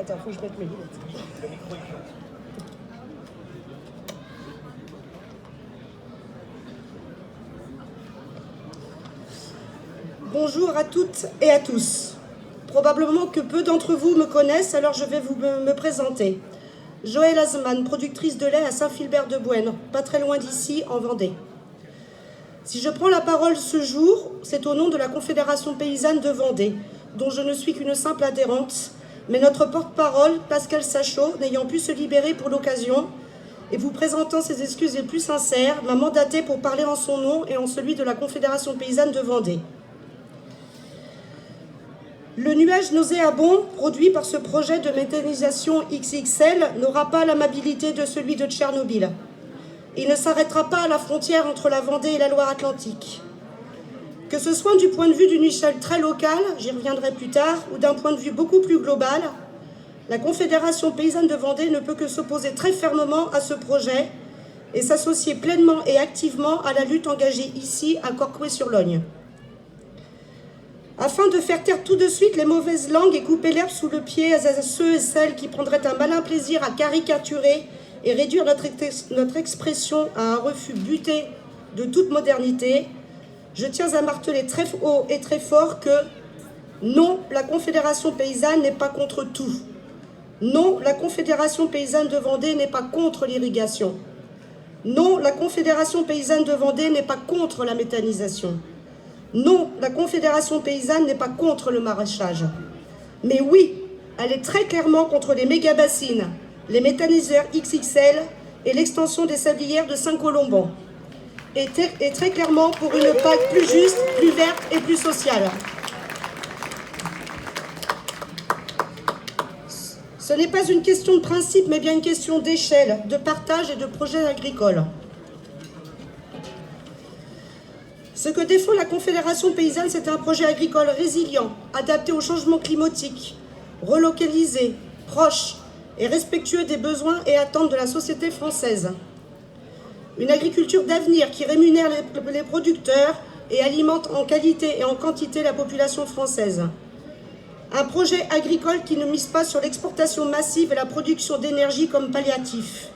Attends, faut que je mette mes lunettes. Bonjour à toutes et à tous. Probablement que peu d'entre vous me connaissent, alors je vais me présenter. Joëlle Azman, productrice de lait à Saint-Philbert-de-Bouenne, pas très loin d'ici, en Vendée. Si je prends la parole ce jour, c'est au nom de la Confédération paysanne de Vendée, dont je ne suis qu'une simple adhérente, mais notre porte-parole, Pascal Sachot, n'ayant pu se libérer pour l'occasion, et vous présentant ses excuses les plus sincères, m'a mandaté pour parler en son nom et en celui de la Confédération paysanne de Vendée. Le nuage nauséabond produit par ce projet de méthanisation XXL n'aura pas l'amabilité de celui de Tchernobyl. Il ne s'arrêtera pas à la frontière entre la Vendée et la Loire-Atlantique. Que ce soit du point de vue d'une échelle très locale, j'y reviendrai plus tard, ou d'un point de vue beaucoup plus global, la Confédération paysanne de Vendée ne peut que s'opposer très fermement à ce projet et s'associer pleinement et activement à la lutte engagée ici à Corcouët-sur-Logne. Afin de faire taire tout de suite les mauvaises langues et couper l'herbe sous le pied à ceux et celles qui prendraient un malin plaisir à caricaturer et réduire notre expression à un refus buté de toute modernité, je tiens à marteler très haut et très fort que non, la Confédération paysanne n'est pas contre tout. Non, la Confédération paysanne de Vendée n'est pas contre l'irrigation. Non, la Confédération paysanne de Vendée n'est pas contre la méthanisation. Non, la Confédération paysanne n'est pas contre le maraîchage. Mais oui, elle est très clairement contre les méga-bassines, les méthaniseurs XXL et l'extension des sablières de Saint-Colomban. Et très clairement pour une PAC plus juste, plus verte et plus sociale. Ce n'est pas une question de principe, mais bien une question d'échelle, de partage et de projet agricole. Ce que défend la Confédération paysanne, c'est un projet agricole résilient, adapté au changement climatique, relocalisé, proche et respectueux des besoins et attentes de la société française. Une agriculture d'avenir qui rémunère les producteurs et alimente en qualité et en quantité la population française. Un projet agricole qui ne mise pas sur l'exportation massive et la production d'énergie comme palliatif,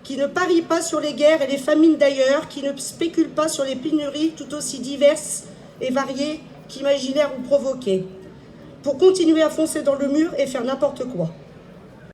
qui ne parie pas sur les guerres et les famines d'ailleurs, qui ne spécule pas sur les pénuries tout aussi diverses et variées qu'imaginaires ou provoquées, pour continuer à foncer dans le mur et faire n'importe quoi.